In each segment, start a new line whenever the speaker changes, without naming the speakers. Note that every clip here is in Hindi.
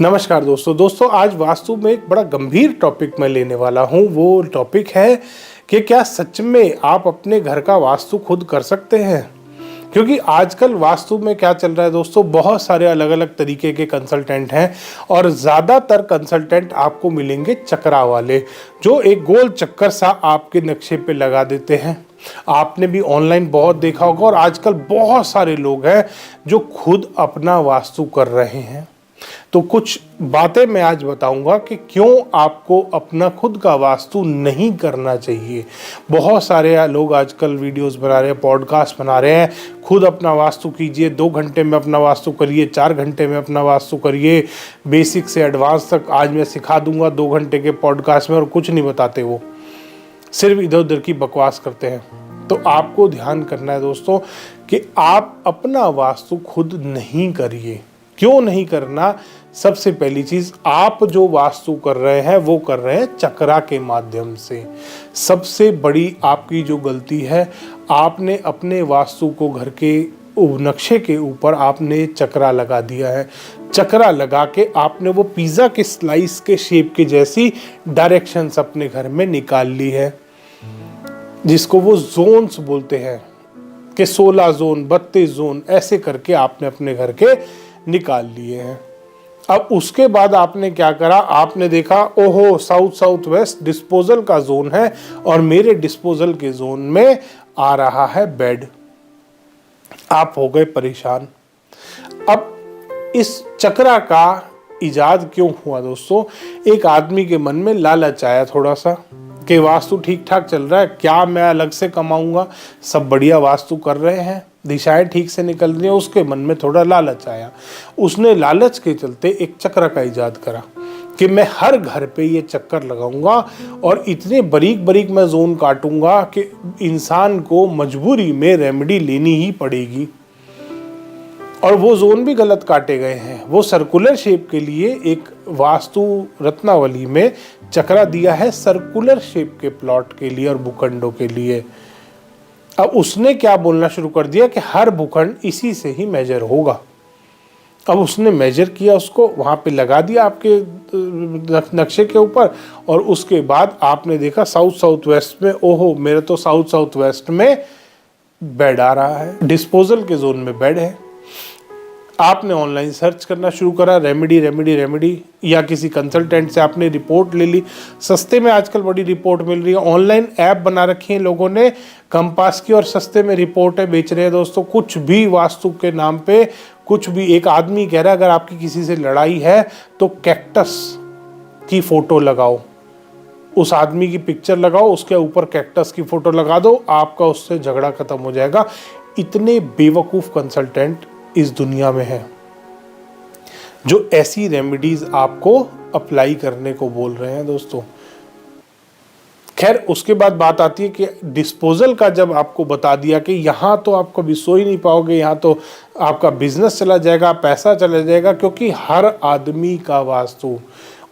नमस्कार दोस्तों आज वास्तु में एक बड़ा गंभीर टॉपिक मैं लेने वाला हूँ। वो टॉपिक है कि क्या सच में आप अपने घर का वास्तु खुद कर सकते हैं। क्योंकि आजकल वास्तु में क्या चल रहा है दोस्तों, बहुत सारे अलग अलग तरीके के कंसल्टेंट हैं और ज़्यादातर कंसल्टेंट आपको मिलेंगे चक्रा वाले, जो एक गोल चक्कर सा आपके नक्शे पे लगा देते हैं। आपने भी ऑनलाइन बहुत देखा होगा और आजकल बहुत सारे लोग हैं जो खुद अपना वास्तु कर रहे हैं। तो कुछ बातें मैं आज बताऊंगा कि क्यों आपको अपना खुद का वास्तु नहीं करना चाहिए। बहुत सारे लोग आजकल वीडियोस बना रहे हैं, पॉडकास्ट बना रहे हैं, खुद अपना वास्तु कीजिए, 2 घंटे में अपना वास्तु करिए, 4 घंटे में अपना वास्तु करिए, बेसिक से एडवांस तक आज मैं सिखा दूंगा 2 घंटे के पॉडकास्ट में। और कुछ नहीं बताते, वो सिर्फ इधर उधर की बकवास करते हैं। तो आपको ध्यान करना है दोस्तों कि आप अपना वास्तु खुद नहीं करिए। क्यों नहीं करना? सबसे पहली चीज, आप जो वास्तु कर रहे हैं वो कर रहे हैं चक्रा के माध्यम से। सबसे बड़ी आपकी जो गलती है, आपने अपने वास्तु को घर के नक्शे के ऊपर आपने चक्रा लगा दिया है। चक्रा लगा के आपने वो पिज्जा के स्लाइस के शेप के जैसी डायरेक्शंस अपने घर में निकाल ली है, जिसको वो जोन्स बोलते हैं कि 16 जोन, 32 जोन, ऐसे करके आपने अपने घर के निकाल लिए हैं। अब उसके बाद आपने क्या करा, आपने देखा ओहो साउथ साउथ वेस्ट डिस्पोजल का जोन है और मेरे डिस्पोजल के जोन में आ रहा है बेड। आप हो गए परेशान। अब इस चक्रा का इजाद क्यों हुआ दोस्तों? एक आदमी के मन में लालच आया थोड़ा सा कि वास्तु ठीक ठाक चल रहा है, क्या मैं अलग से कमाऊंगा, सब बढ़िया वास्तु कर रहे हैं, दिशाएं ठीक से निकल रही हैं। उसके मन में थोड़ा लालच आया। उसने लालच के चलते एक चक्र का इजाद करा कि मैं हर घर पे ये चक्कर लगाऊंगा और इतने बारीक बारीक मैं जोन काटूंगा कि इंसान को मजबूरी में रेमेडी लेनी ही पड़ेगी। और वो जोन भी गलत काटे गए हैं। वो सर्कुलर शेप के लिए एक वास्तु रत्नावली में चक्रा दिया है, सर्कुलर शेप के प्लॉट के लिए और भूखंडों के लिए। अब उसने क्या बोलना शुरू कर दिया कि हर भूखंड इसी से ही मेजर होगा। अब उसने मेजर किया, उसको वहां पे लगा दिया आपके नक्शे के ऊपर। और उसके बाद आपने देखा साउथ साउथ वेस्ट में, ओहो मेरे तो साउथ साउथ वेस्ट में बेड आ रहा है, डिस्पोजल के जोन में बेड है। आपने ऑनलाइन सर्च करना शुरू करा, रेमेडी रेमेडी रेमेडी, या किसी कंसल्टेंट से आपने रिपोर्ट ले ली। सस्ते में आजकल बड़ी रिपोर्ट मिल रही है। ऑनलाइन ऐप बना रखी है लोगों ने कंपास की और सस्ते में रिपोर्टें बेच रहे हैं दोस्तों। कुछ भी वास्तु के नाम पे कुछ भी। एक आदमी कह रहा है अगर आपकी किसी से लड़ाई है तो कैक्टस की फोटो लगाओ, उस आदमी की पिक्चर लगाओ, उसके ऊपर कैक्टस की फोटो लगा दो, आपका उससे झगड़ा खत्म हो जाएगा। इतने बेवकूफ कंसल्टेंट इस दुनिया में है जो ऐसी रेमेडीज आपको अप्लाई करने को बोल रहे हैं दोस्तों। खैर, उसके बाद बात आती है कि डिस्पोजल का जब आपको बता दिया कि यहाँ तो आप कभी सो ही नहीं पाओगे, यहाँ तो आपका बिजनेस चला जाएगा, पैसा चला जाएगा, क्योंकि हर आदमी का वास्तु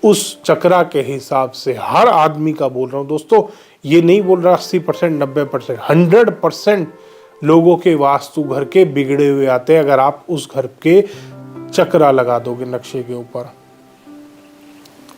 उस चक्रा के हिसाब से, हर आदमी का बोल रहा हूँ दोस्तों, ये नहीं बोल रहा 80%, 90%, 100% लोगों के वास्तु घर के बिगड़े हुए आते हैं अगर आप उस घर के चक्रा लगा दोगे नक्शे के ऊपर।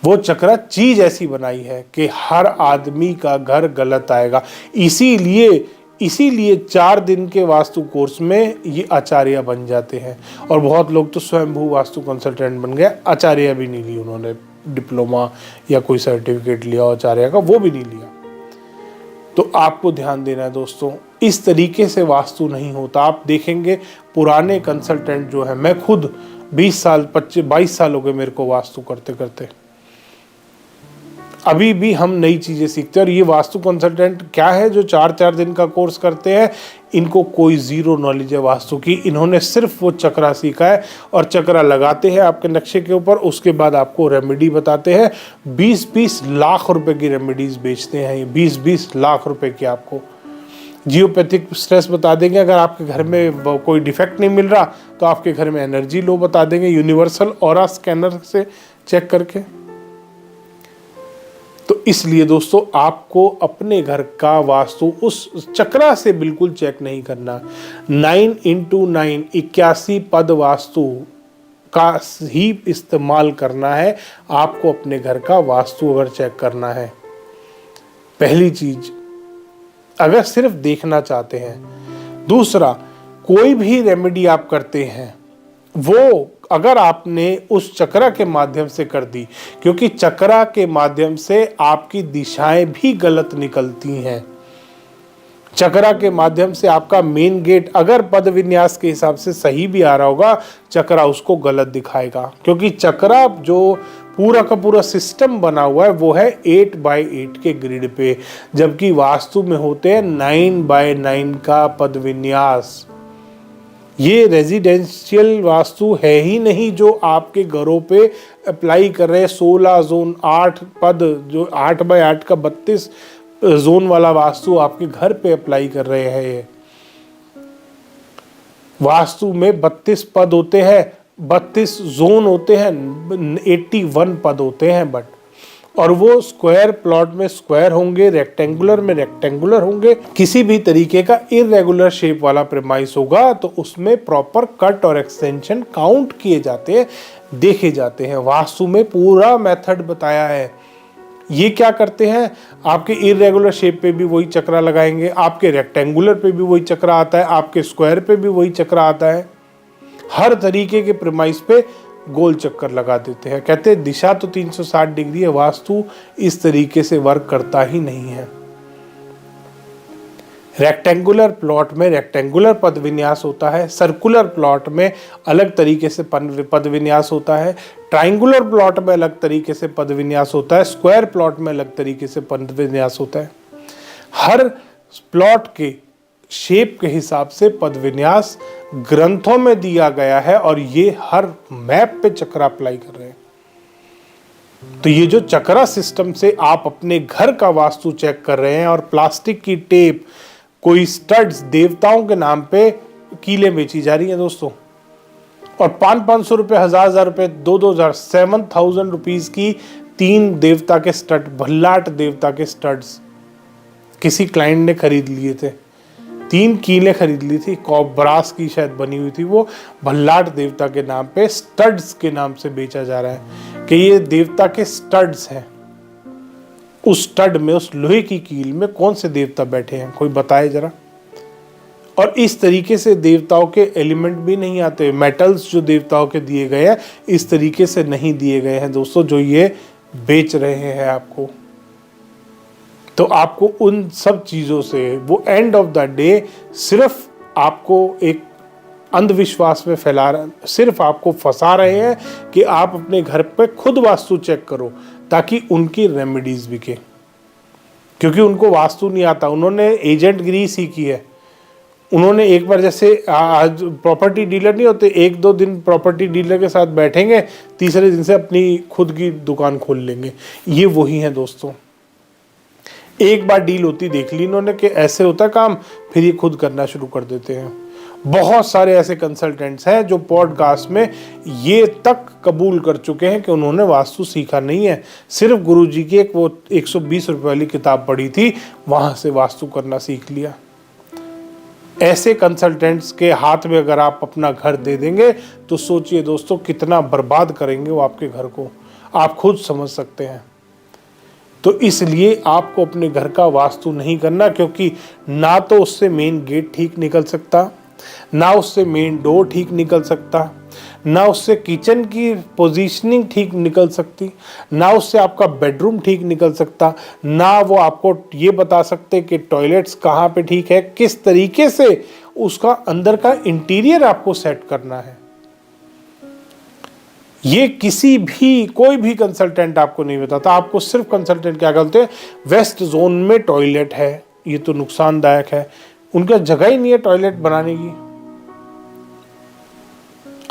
वो चक्रा चीज ऐसी बनाई है कि हर आदमी का घर गलत आएगा। इसीलिए 4 दिन के वास्तु कोर्स में ये आचार्य बन जाते हैं। और बहुत लोग तो स्वयंभू वास्तु कंसल्टेंट बन गए, आचार्य भी नहीं ली उन्होंने, डिप्लोमा या कोई सर्टिफिकेट लिया आचार्य का, वो भी नहीं लिया। तो आपको ध्यान देना है दोस्तों, इस तरीके से वास्तु नहीं होता। आप देखेंगे पुराने कंसल्टेंट जो है, मैं खुद 20 साल 22 साल हो गए मेरे को वास्तु करते करते, अभी भी हम नई चीजें सीखते हैं। और ये वास्तु कंसल्टेंट क्या है जो 4-4 दिन का कोर्स करते हैं, इनको कोई जीरो नॉलेज है वास्तु की। इन्होंने सिर्फ वो चक्रा सीखा है और चक्रा लगाते हैं आपके नक्शे के ऊपर। उसके बाद आपको रेमेडी बताते हैं। 20-20 लाख रुपए की रेमेडीज बेचते हैं ये, 20-20 लाख रुपए की। आपको जियोपैथिक स्ट्रेस बता देंगे, अगर आपके घर में कोई डिफेक्ट नहीं मिल रहा तो आपके घर में एनर्जी लो बता देंगे, यूनिवर्सल ऑरा स्कैनर से चेक करके। तो इसलिए दोस्तों आपको अपने घर का वास्तु उस चक्रा से बिल्कुल चेक नहीं करना। 9x9 81 पद वास्तु का ही इस्तेमाल करना है आपको अपने घर का वास्तु अगर चेक करना है। पहली चीज, अगर सिर्फ देखना चाहते हैं। दूसरा, कोई भी रेमेडी आप करते हैं वो अगर आपने उस चक्रा के माध्यम से कर दी, क्योंकि चक्रा के माध्यम से आपकी दिशाएं भी गलत निकलती हैं। चक्रा के माध्यम से आपका मेन गेट अगर पद विन्यास के हिसाब से सही भी आ रहा होगा, चक्रा उसको गलत दिखाएगा, क्योंकि चक्रा जो पूरा का पूरा सिस्टम बना हुआ है वो है 8x8 के ग्रिड पे, जबकि वास्तु में होते हैं 9x9 का पद विन्यास। ये रेजिडेंशियल वास्तु है ही नहीं जो आपके घरों पे अप्लाई कर रहे हैं। 16 जोन 8 पद, जो 8x8 का 32 जोन वाला वास्तु आपके घर पे अप्लाई कर रहे हैं। ये वास्तु में 32 पद होते हैं, 32 जोन होते हैं, 81 पद होते हैं बट, और वो स्क्वायर प्लॉट में स्क्वायर होंगे, रेक्टेंगुलर में रेक्टेंगुलर होंगे। किसी भी तरीके का इरेगुलर शेप वाला प्रेमाइस होगा तो उसमें प्रॉपर कट और एक्सटेंशन काउंट किए जाते हैं, देखे जाते हैं। वास्तु में पूरा मेथड बताया है। ये क्या करते हैं, आपके इरेगुलर शेप पे भी वही चक्रा लगाएंगे, आपके रेक्टेंगुलर पे भी वही चक्रा आता है, आपके स्क्वायर पे भी वही चक्रा आता है। हर तरीके के प्रेमाइस पे गोल चक्कर लगा देते हैं। कहते हैं दिशा तो 360 डिग्री है, वास्तु इस तरीके से वर्क करता ही नहीं है। रेक्टेंगुलर प्लॉट में रेक्टेंगुलर पद विन्यास होता है, सर्कुलर प्लॉट में अलग तरीके से पद विन्यास होता है, ट्राइंगुलर प्लॉट में अलग तरीके से पद विन्यास होता है, स्क्वायर प्लॉट में अलग तरीके से पद विन्यास होता है। हर प्लॉट के शेप के हिसाब से पद विन्यास ग्रंथों में दिया गया है और ये हर मैप पे चक्रा अप्लाई कर रहे हैं। तो ये जो चक्रा सिस्टम से आप अपने घर का वास्तु चेक कर रहे हैं और प्लास्टिक की टेप, कोई स्टड्स देवताओं के नाम पे कीलें बेची जा रही हैं दोस्तों, और 500-500 रुपए, 1000 रुपए, 2,000, 7,000 रुपीज की 3 देवता के स्टड, भल्लाट देवता के स्टड्स किसी क्लाइंट ने खरीद लिए थे। 3 कीलें खरीद ली थी, ब्रास की शायद बनी हुई थी, वो भल्लाट देवता के नाम पे स्टड्स के नाम से बेचा जा रहा है कि ये देवता के स्टड्स हैं। उस स्टड में, उस लोहे की कील में कौन से देवता बैठे हैं, कोई बताए जरा। और इस तरीके से देवताओं के एलिमेंट भी नहीं आते। मेटल्स जो देवताओं के दिए गए हैं इस तरीके से नहीं दिए गए हैं दोस्तों, जो ये बेच रहे हैं आपको। तो आपको उन सब चीज़ों से, वो एंड ऑफ द डे सिर्फ आपको एक अंधविश्वास में फैला रहे, सिर्फ आपको फंसा रहे हैं कि आप अपने घर पे खुद वास्तु चेक करो ताकि उनकी रेमेडीज बिके, क्योंकि उनको वास्तु नहीं आता। उन्होंने एजेंट गिरी सीखी है। उन्होंने एक बार, जैसे आज प्रॉपर्टी डीलर नहीं होते, 1-2 दिन प्रॉपर्टी डीलर के साथ बैठेंगे, तीसरे दिन से अपनी खुद की दुकान खोल लेंगे। ये वही है दोस्तों। एक बार डील होती देख ली इन्होंने कि ऐसे होता काम, फिर ये खुद करना शुरू कर देते हैं। बहुत सारे ऐसे कंसल्टेंट्स हैं जो पॉडकास्ट में ये तक कबूल कर चुके हैं कि उन्होंने वास्तु सीखा नहीं है, सिर्फ गुरुजी की एक वो 120 रुपए वाली किताब पढ़ी थी, वहां से वास्तु करना सीख लिया। ऐसे कंसल्टेंट्स के हाथ में अगर आप अपना घर दे देंगे तो सोचिए दोस्तों कितना बर्बाद करेंगे वो आपके घर को, आप खुद समझ सकते हैं। तो इसलिए आपको अपने घर का वास्तु नहीं करना, क्योंकि ना तो उससे मेन गेट ठीक निकल सकता, ना उससे मेन डोर ठीक निकल सकता, ना उससे किचन की पोजीशनिंग ठीक निकल सकती, ना उससे आपका बेडरूम ठीक निकल सकता, ना वो आपको ये बता सकते कि टॉयलेट्स कहाँ पे ठीक है, किस तरीके से उसका अंदर का इंटीरियर आपको सेट करना है। ये कोई भी कंसल्टेंट आपको नहीं बताता। आपको सिर्फ कंसल्टेंट क्या बोलते हैं, वेस्ट जोन में टॉयलेट है, ये तो नुकसानदायक है। उनका जगह ही नहीं है टॉयलेट बनाने की।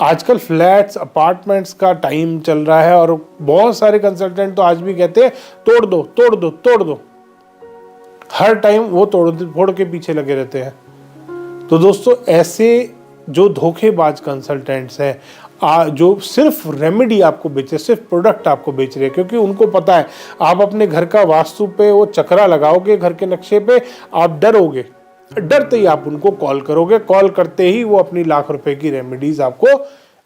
आजकल फ्लैट्स, अपार्टमेंट्स का टाइम चल रहा है और बहुत सारे कंसल्टेंट तो आज भी कहते हैं तोड़ दो तोड़ दो तोड़ दो। हर टाइम वो फोड़ के पीछे लगे रहते हैं। तो दोस्तों ऐसे जो धोखेबाज कंसल्टेंट्स हैं, जो सिर्फ रेमेडी आपको बेचे, सिर्फ प्रोडक्ट आपको बेच रहे हैं, क्योंकि उनको पता है आप अपने घर का वास्तु पे वो चक्रा लगाओगे घर के नक्शे पे, आप डरोगे, डरते ही आप उनको कॉल करोगे, कॉल करते ही वो अपनी लाख रुपए की रेमेडीज आपको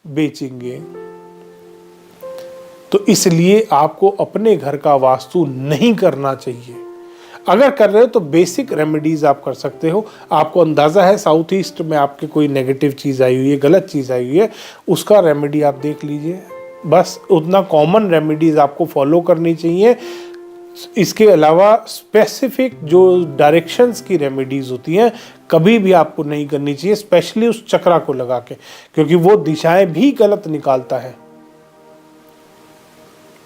बेचेंगे। तो इसलिए आपको अपने घर का वास्तु नहीं करना चाहिए। अगर कर रहे हो तो बेसिक रेमेडीज आप कर सकते हो। आपको अंदाज़ा है साउथ ईस्ट में आपके कोई नेगेटिव चीज़ आई हुई है, गलत चीज़ आई हुई है, उसका रेमेडी आप देख लीजिए। बस उतना कॉमन रेमेडीज आपको फॉलो करनी चाहिए। इसके अलावा स्पेसिफिक जो डायरेक्शंस की रेमेडीज होती हैं कभी भी आपको नहीं करनी चाहिए, स्पेशली उस चक्रा को लगा के, क्योंकि वो दिशाएं भी गलत निकालता है।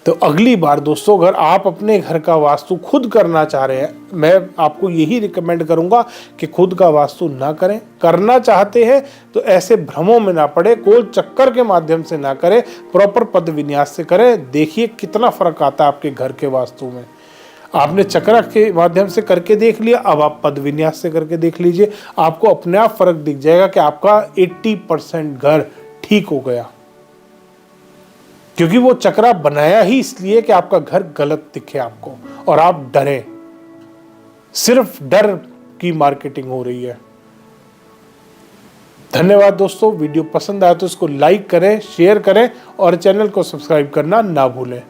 तो अगली बार दोस्तों, अगर आप अपने घर का वास्तु खुद करना चाह रहे हैं, मैं आपको यही रिकमेंड करूंगा कि खुद का वास्तु ना करें। करना चाहते हैं तो ऐसे भ्रमों में ना पड़े, गोल चक्कर के माध्यम से ना करें, प्रॉपर पद विन्यास से करें। देखिए कितना फर्क आता है आपके घर के वास्तु में। आपने चक्रा के माध्यम से करके देख लिया, अब आप पद विन्यास से करके देख लीजिए, आपको अपने आप फर्क दिख जाएगा कि आपका 80% घर ठीक हो गया। क्योंकि वो चक्रा बनाया ही इसलिए कि आपका घर गलत दिखे आपको और आप डरें। सिर्फ डर की मार्केटिंग हो रही है। धन्यवाद दोस्तों, वीडियो पसंद आया तो इसको लाइक करें, शेयर करें और चैनल को सब्सक्राइब करना ना भूलें।